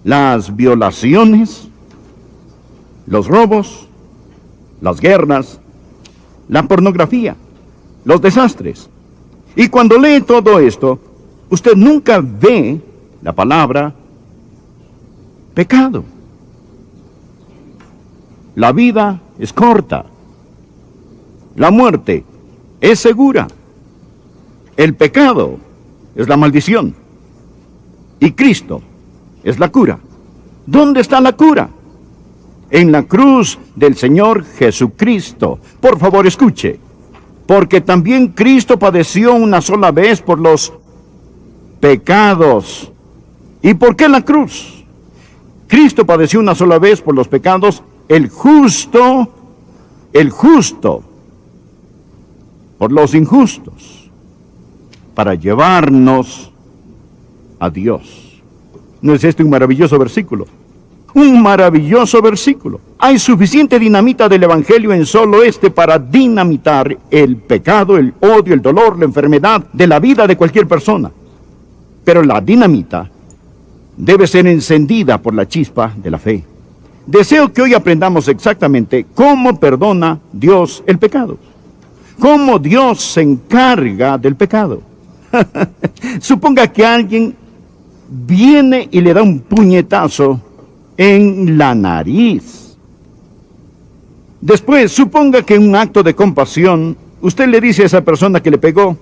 las violaciones, los robos, las guerras, la pornografía, los desastres. Y cuando lee todo esto, usted nunca ve la palabra pecado. La vida es corta. La muerte es segura. El pecado es la maldición. Y Cristo es la cura. ¿Dónde está la cura? En la cruz del Señor Jesucristo. Por favor, escuche. Porque también Cristo padeció una sola vez por los pecados. ¿Y por qué la cruz? Cristo padeció una sola vez por los pecados, el justo, por los injustos, para llevarnos a Dios. ¿No es este un maravilloso versículo? Un maravilloso versículo. Hay suficiente dinamita del Evangelio en solo este para dinamitar el pecado, el odio, el dolor, la enfermedad de la vida de cualquier persona. Pero la dinamita debe ser encendida por la chispa de la fe. Deseo que hoy aprendamos exactamente cómo perdona Dios el pecado. Cómo Dios se encarga del pecado. Suponga que alguien viene y le da un puñetazo en la nariz. Después, suponga que en un acto de compasión, usted le dice a esa persona que le pegó,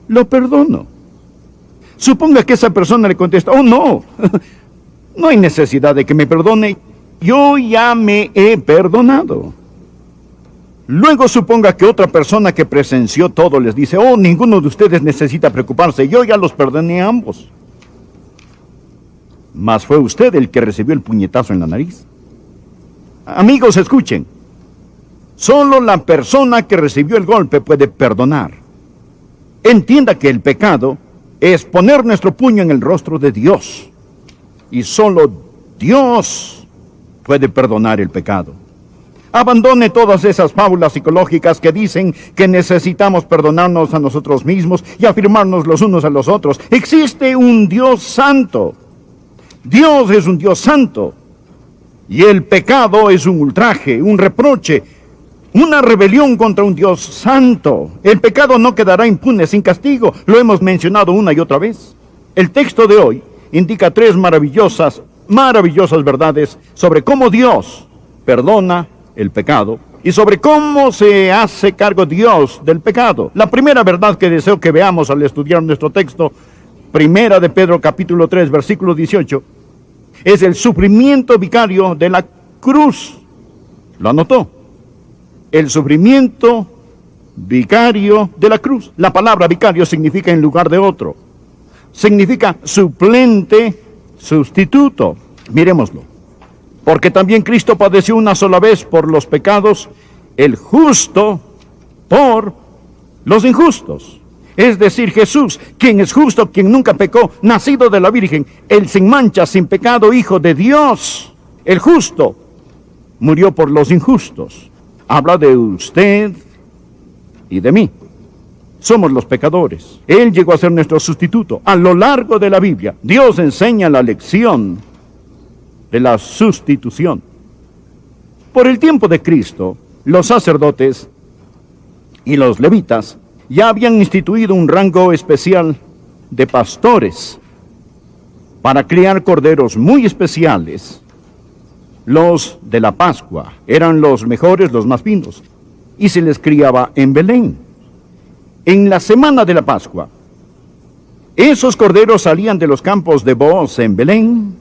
lo perdono. Suponga que esa persona le contesta, oh no, no hay necesidad de que me perdone, yo ya me he perdonado. Luego suponga que otra persona que presenció todo les dice, oh, ninguno de ustedes necesita preocuparse, yo ya los perdoné a ambos. Mas fue usted el que recibió el puñetazo en la nariz. Amigos, escuchen. Solo la persona que recibió el golpe puede perdonar. Entienda que el pecado es poner nuestro puño en el rostro de Dios. Y solo Dios puede perdonar el pecado. Abandone todas esas fábulas psicológicas que dicen que necesitamos perdonarnos a nosotros mismos y afirmarnos los unos a los otros. Existe un Dios santo. Dios es un Dios santo. Y el pecado es un ultraje, un reproche, una rebelión contra un Dios santo. El pecado no quedará impune sin castigo. Lo hemos mencionado una y otra vez. El texto de hoy indica tres maravillosas verdades sobre cómo Dios perdona el pecado y sobre cómo se hace cargo Dios del pecado. La primera verdad que deseo que veamos al estudiar nuestro texto, Primera de Pedro capítulo 3, versículo 18, es el sufrimiento vicario de la cruz. ¿Lo anotó? El sufrimiento vicario de la cruz. La palabra vicario significa en lugar de otro. Significa suplente, sustituto. Miremoslo. Porque también Cristo padeció una sola vez por los pecados, el justo por los injustos. Es decir, Jesús, quien es justo, quien nunca pecó, nacido de la Virgen, el sin mancha, sin pecado, Hijo de Dios, el justo, murió por los injustos. Habla de usted y de mí. Somos los pecadores. Él llegó a ser nuestro sustituto. A lo largo de la Biblia, Dios enseña la lección de la sustitución. Por el tiempo de Cristo, los sacerdotes y los levitas ya habían instituido un rango especial de pastores para criar corderos muy especiales. Los de la Pascua eran los mejores, los más finos, y se les criaba en Belén. En la semana de la Pascua, esos corderos salían de los campos de Booz en Belén,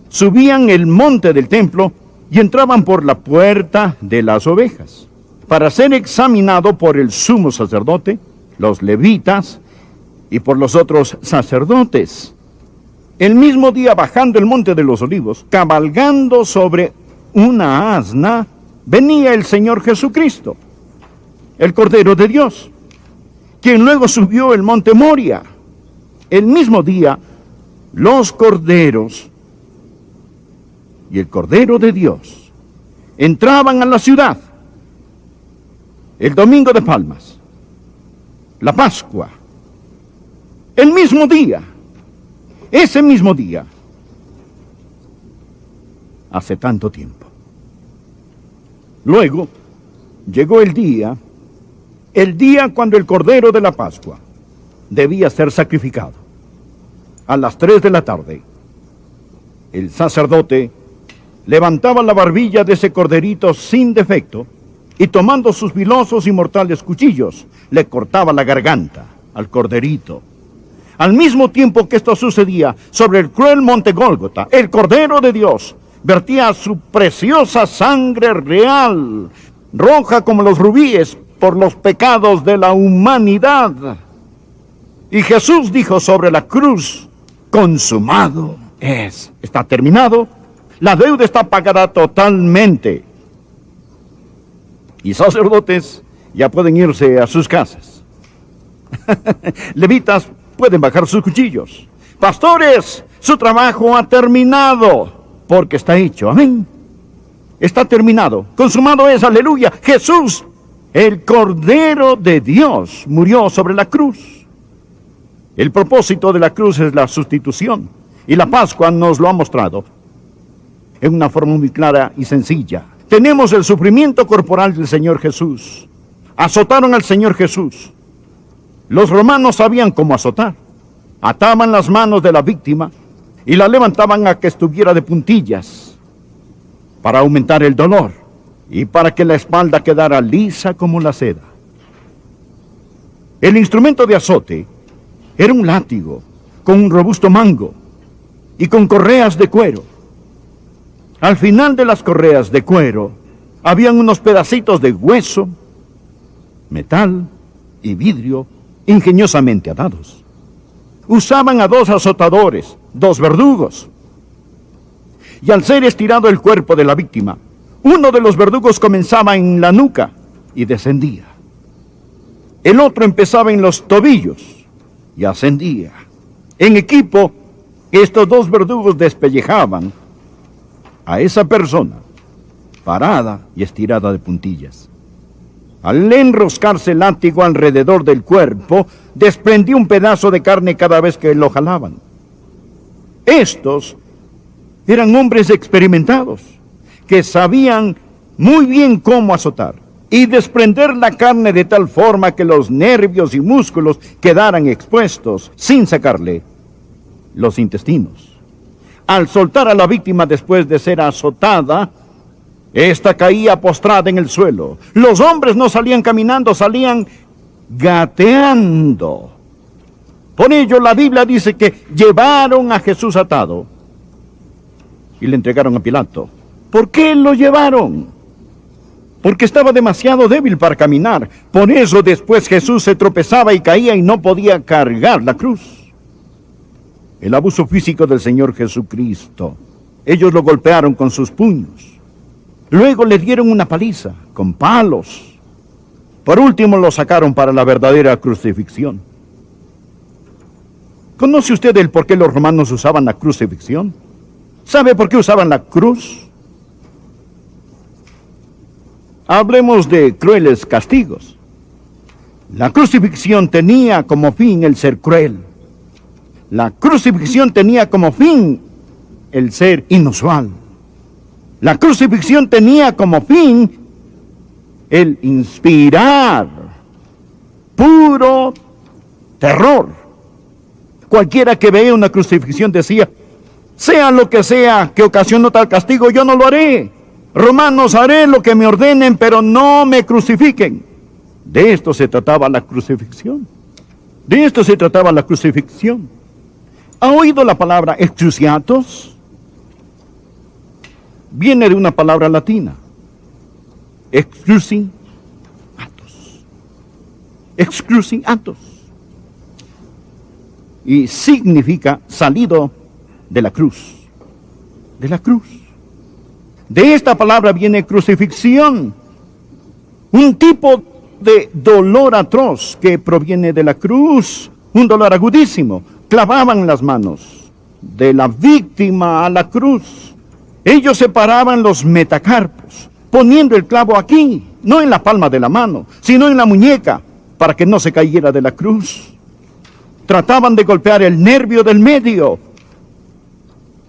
subían el monte del templo y entraban por la puerta de las ovejas para ser examinado por el sumo sacerdote, los levitas y por los otros sacerdotes. El mismo día, bajando el monte de los olivos, cabalgando sobre una asna, venía el Señor Jesucristo, el Cordero de Dios, quien luego subió el monte Moria. El mismo día, los corderos y el Cordero de Dios entraban a la ciudad. El domingo de Palmas, la Pascua, el mismo día, ese mismo día, hace tanto tiempo. Luego, llegó el día cuando el Cordero de la Pascua debía ser sacrificado. A las 3 de la tarde, el sacerdote levantaba la barbilla de ese corderito sin defecto y tomando sus filosos y mortales cuchillos, le cortaba la garganta al corderito. Al mismo tiempo que esto sucedía, sobre el cruel monte Gólgota, el Cordero de Dios vertía su preciosa sangre real, roja como los rubíes, por los pecados de la humanidad. Y Jesús dijo sobre la cruz: consumado es. Está terminado. La deuda está pagada totalmente. Y sacerdotes ya pueden irse a sus casas. Levitas pueden bajar sus cuchillos. Pastores, su trabajo ha terminado, porque está hecho. Amén. Está terminado. Consumado es. Aleluya. Jesús, el Cordero de Dios, murió sobre la cruz. El propósito de la cruz es la sustitución. Y la Pascua nos lo ha mostrado en una forma muy clara y sencilla. Tenemos el sufrimiento corporal del Señor Jesús. Azotaron al Señor Jesús. Los romanos sabían cómo azotar. Ataban las manos de la víctima y la levantaban a que estuviera de puntillas para aumentar el dolor y para que la espalda quedara lisa como la seda. El instrumento de azote era un látigo con un robusto mango y con correas de cuero. Al final de las correas de cuero habían unos pedacitos de hueso, metal y vidrio ingeniosamente atados. Usaban a 2 azotadores, 2 verdugos. Y al ser estirado el cuerpo de la víctima, uno de los verdugos comenzaba en la nuca y descendía. El otro empezaba en los tobillos y ascendía. En equipo, estos 2 verdugos despellejaban a esa persona parada y estirada de puntillas. Al enroscarse el látigo alrededor del cuerpo, desprendía un pedazo de carne cada vez que lo jalaban. Estos eran hombres experimentados, que sabían muy bien cómo azotar y desprender la carne de tal forma que los nervios y músculos quedaran expuestos, sin sacarle los intestinos. Al soltar a la víctima después de ser azotada, esta caía postrada en el suelo. Los hombres no salían caminando, salían gateando. Por ello la Biblia dice que llevaron a Jesús atado y le entregaron a Pilato. ¿Por qué lo llevaron? Porque estaba demasiado débil para caminar. Por eso después Jesús se tropezaba y caía y no podía cargar la cruz. El abuso físico del Señor Jesucristo. Ellos lo golpearon con sus puños. Luego le dieron una paliza con palos. Por último lo sacaron para la verdadera crucifixión. ¿Conoce usted el por qué los romanos usaban la crucifixión? ¿Sabe por qué usaban la cruz? Hablemos de crueles castigos. La crucifixión tenía como fin el ser cruel. La crucifixión tenía como fin el ser inusual. La crucifixión tenía como fin el inspirar puro terror. Cualquiera que veía una crucifixión decía: sea lo que sea que ocasionó tal castigo, yo no lo haré. Romanos, haré lo que me ordenen, pero no me crucifiquen. De esto se trataba la crucifixión. De esto se trataba la crucifixión. ¿Ha oído la palabra excruciatos? Viene de una palabra latina. Excruciatus. Excruciatus. Y significa salido de la cruz. De la cruz. De esta palabra viene crucifixión. Un tipo de dolor atroz que proviene de la cruz. Un dolor agudísimo. Clavaban las manos de la víctima a la cruz. Ellos separaban los metacarpos, poniendo el clavo aquí, no en la palma de la mano, sino en la muñeca, para que no se cayera de la cruz. Trataban de golpear el nervio del medio,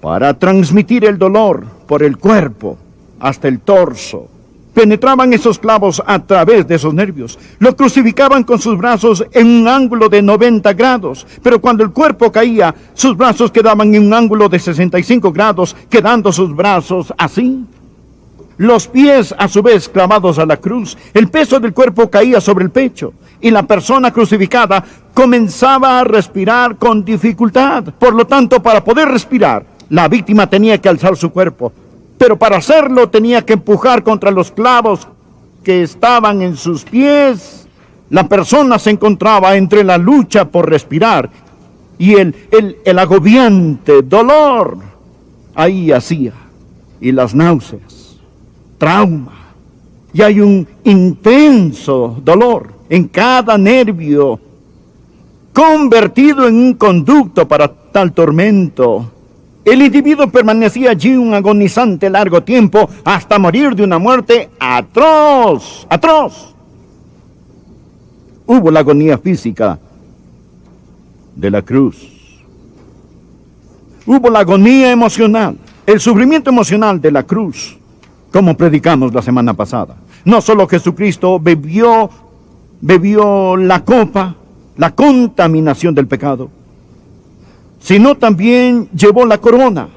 para transmitir el dolor por el cuerpo hasta el torso. Penetraban esos clavos a través de esos nervios. Lo crucificaban con sus brazos en un ángulo de 90 grados. Pero cuando el cuerpo caía, sus brazos quedaban en un ángulo de 65 grados, quedando sus brazos así. Los pies a su vez clavados a la cruz. El peso del cuerpo caía sobre el pecho. Y la persona crucificada comenzaba a respirar con dificultad. Por lo tanto, para poder respirar, la víctima tenía que alzar su cuerpo. Pero para hacerlo tenía que empujar contra los clavos que estaban en sus pies. La persona se encontraba entre la lucha por respirar y el agobiante dolor. Ahí hacía. Y las náuseas, trauma. Y hay un intenso dolor en cada nervio, convertido en un conducto para tal tormento. El individuo permanecía allí un agonizante largo tiempo hasta morir de una muerte atroz, atroz. Hubo la agonía física de la cruz. Hubo la agonía emocional, el sufrimiento emocional de la cruz, como predicamos la semana pasada. No solo Jesucristo bebió la copa, la contaminación del pecado, sino también llevó la corona,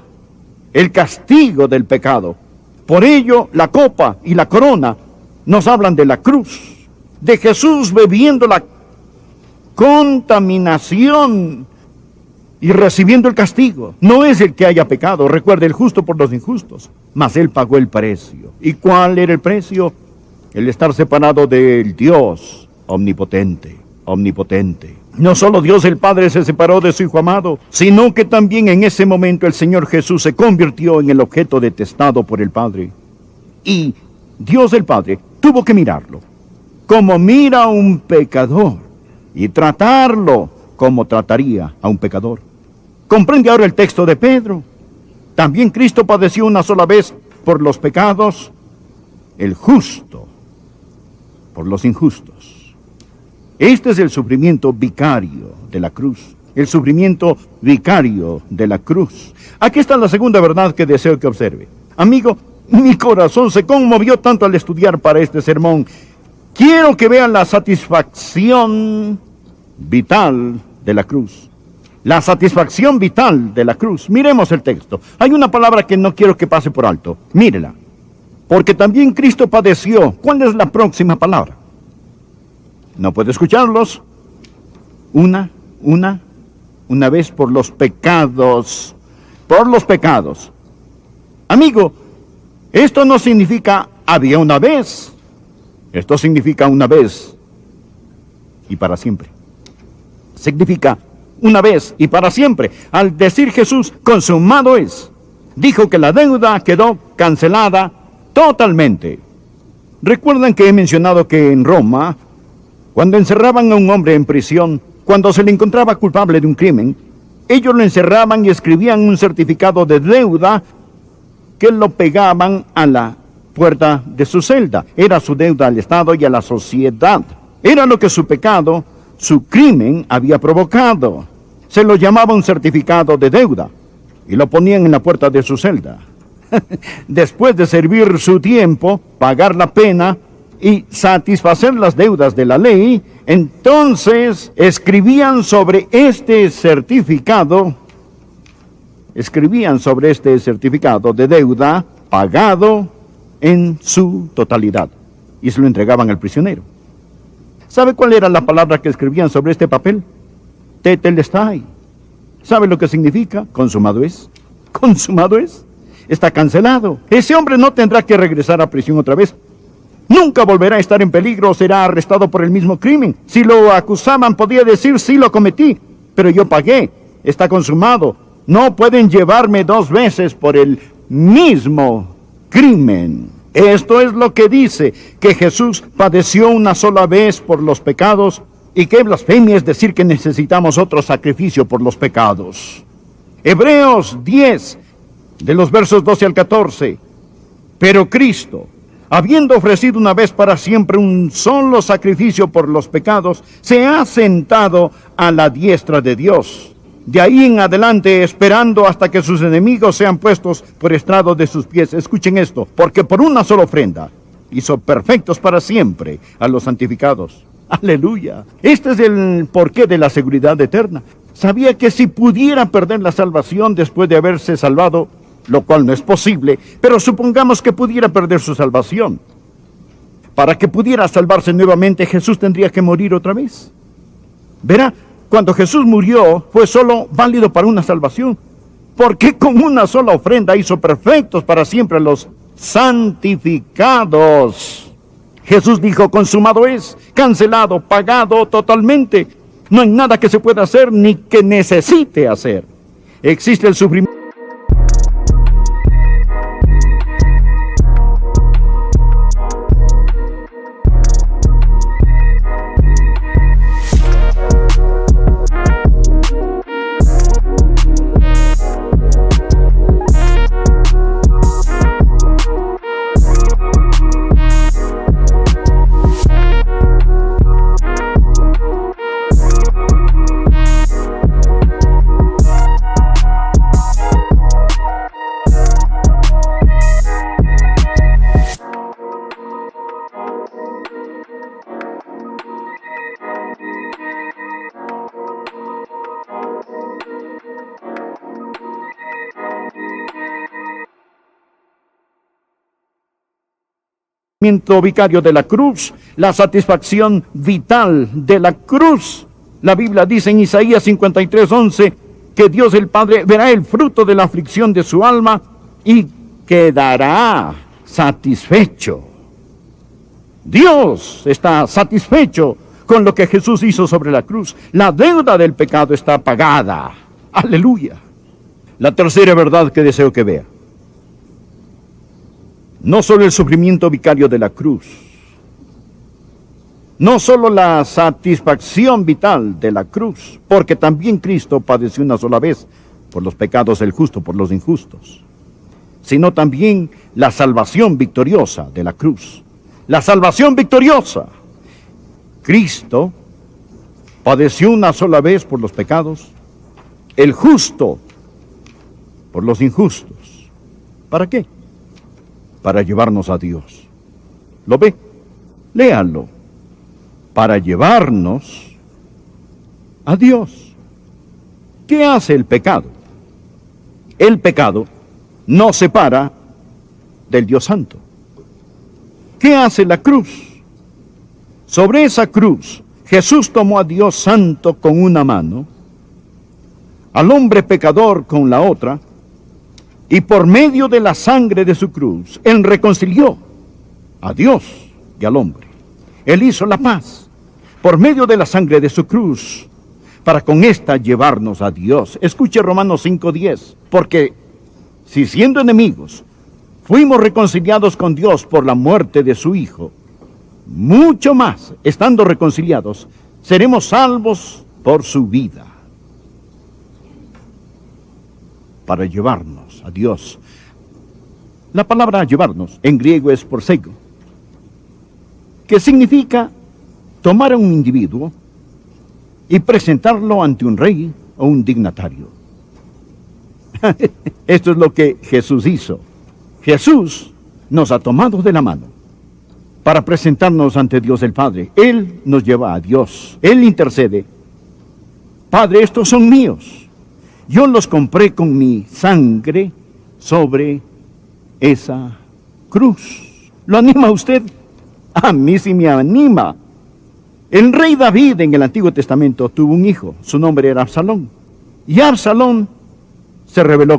el castigo del pecado. Por ello, la copa y la corona nos hablan de la cruz, de Jesús bebiendo la contaminación y recibiendo el castigo. No es el que haya pecado, recuerde, el justo por los injustos, mas Él pagó el precio. ¿Y cuál era el precio? El estar separado del Dios omnipotente, omnipotente. No solo Dios el Padre se separó de su Hijo amado, sino que también en ese momento el Señor Jesús se convirtió en el objeto detestado por el Padre. Y Dios el Padre tuvo que mirarlo como mira a un pecador y tratarlo como trataría a un pecador. ¿Comprende ahora el texto de Pedro? También Cristo padeció una sola vez por los pecados, el justo por los injustos. Este es el sufrimiento vicario de la cruz. El sufrimiento vicario de la cruz. Aquí está la segunda verdad que deseo que observe. Amigo, mi corazón se conmovió tanto al estudiar para este sermón. Quiero que vean la satisfacción vital de la cruz. La satisfacción vital de la cruz. Miremos el texto. Hay una palabra que no quiero que pase por alto. Mírela. Porque también Cristo padeció. ¿Cuál es la próxima palabra? No puede escucharlos. Una vez por los pecados. Por los pecados. Amigo, esto no significa había una vez. Esto significa una vez y para siempre. Significa una vez y para siempre. Al decir Jesús, consumado es, dijo que la deuda quedó cancelada totalmente. Recuerdan que he mencionado que en Roma, cuando encerraban a un hombre en prisión, cuando se le encontraba culpable de un crimen, ellos lo encerraban y escribían un certificado de deuda que lo pegaban a la puerta de su celda. Era su deuda al Estado y a la sociedad. Era lo que su pecado, su crimen había provocado. Se lo llamaba un certificado de deuda y lo ponían en la puerta de su celda. Después de servir su tiempo, pagar la pena y satisfacer las deudas de la ley, entonces escribían sobre este certificado de deuda pagado en su totalidad y se lo entregaban al prisionero. ¿Sabe cuál era la palabra que escribían sobre este papel? Tetelestai. ¿Sabe lo que significa? Consumado es. Consumado es. Está cancelado. Ese hombre no tendrá que regresar a prisión otra vez. Nunca volverá a estar en peligro o será arrestado por el mismo crimen. Si lo acusaban, podía decir, sí lo cometí, pero yo pagué. Está consumado. No pueden llevarme dos veces por el mismo crimen. Esto es lo que dice, que Jesús padeció una sola vez por los pecados, y qué blasfemia es decir que necesitamos otro sacrificio por los pecados. Hebreos 10, de los versos 12 al 14. Pero Cristo, habiendo ofrecido una vez para siempre un solo sacrificio por los pecados, se ha sentado a la diestra de Dios. de ahí en adelante esperando hasta que sus enemigos sean puestos por estrado de sus pies. Escuchen esto, porque por una sola ofrenda hizo perfectos para siempre a los santificados. Aleluya. Este es el porqué de la seguridad eterna. Sabía que si pudiera perder la salvación después de haberse salvado, lo cual no es posible, pero supongamos que pudiera perder su salvación. Para que pudiera salvarse nuevamente, Jesús tendría que morir otra vez. Verá, cuando Jesús murió, fue solo válido para una salvación, porque con una sola ofrenda hizo perfectos para siempre a los santificados. Jesús dijo, consumado es, cancelado, pagado totalmente. No hay nada que se pueda hacer ni que necesite hacer. Existe el sufrimiento. Vicario de la cruz, la satisfacción vital de la cruz. La Biblia dice en Isaías 53:11 que Dios el Padre verá el fruto de la aflicción de su alma y quedará satisfecho. Dios está satisfecho con lo que Jesús hizo sobre la cruz. La deuda del pecado está pagada. Aleluya. La tercera verdad que deseo que vea. No solo el sufrimiento vicario de la cruz, no solo la satisfacción vital de la cruz, porque también Cristo padeció una sola vez por los pecados del justo, por los injustos, sino también la salvación victoriosa de la cruz. La salvación victoriosa. Cristo padeció una sola vez por los pecados, el justo por los injustos. ¿Para qué? Para llevarnos a Dios. ¿Lo ve? Léalo. Para llevarnos a Dios. ¿Qué hace el pecado? El pecado nos separa del Dios Santo. ¿Qué hace la cruz? Sobre esa cruz, Jesús tomó a Dios Santo con una mano, al hombre pecador con la otra, y por medio de la sangre de su cruz, Él reconcilió a Dios y al hombre. Él hizo la paz por medio de la sangre de su cruz, para con esta llevarnos a Dios. Escuche Romanos 5:10, porque si siendo enemigos, fuimos reconciliados con Dios por la muerte de su Hijo, mucho más, estando reconciliados, seremos salvos por su vida. Para llevarnos a Dios. La palabra llevarnos en griego es prosego, que significa tomar a un individuo y presentarlo ante un rey o un dignatario. Esto es lo que Jesús hizo. Jesús nos ha tomado de la mano para presentarnos ante Dios el Padre. Él nos lleva a Dios. Él intercede. Padre, estos son míos. Yo los compré con mi sangre sobre esa cruz. ¿Lo anima usted? A mí sí me anima. El rey David en el Antiguo Testamento tuvo un hijo. Su nombre era Absalón. Y Absalón se rebeló.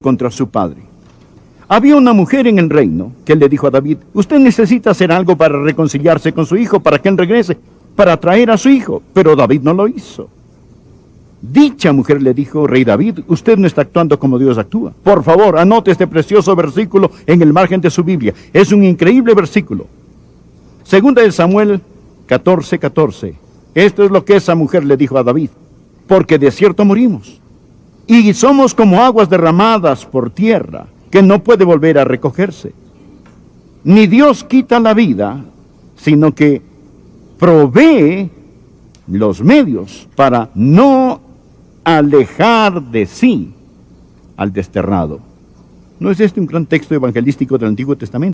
contra su padre. Había una mujer en el reino que le dijo a David: usted necesita hacer algo para reconciliarse con su hijo, para que él regrese, para traer a su hijo. Pero David no lo hizo. Dicha mujer le dijo: rey David, usted no está actuando como Dios actúa. Por favor, anote este precioso versículo en el margen de su Biblia. Es un increíble versículo. Segunda de Samuel 14:14. Esto es lo que esa mujer le dijo a David: porque de cierto morimos, y somos como aguas derramadas por tierra, que no puede volver a recogerse. Ni Dios quita la vida, sino que provee los medios para no alejar de sí al desterrado. ¿No es este un gran texto evangelístico del Antiguo Testamento?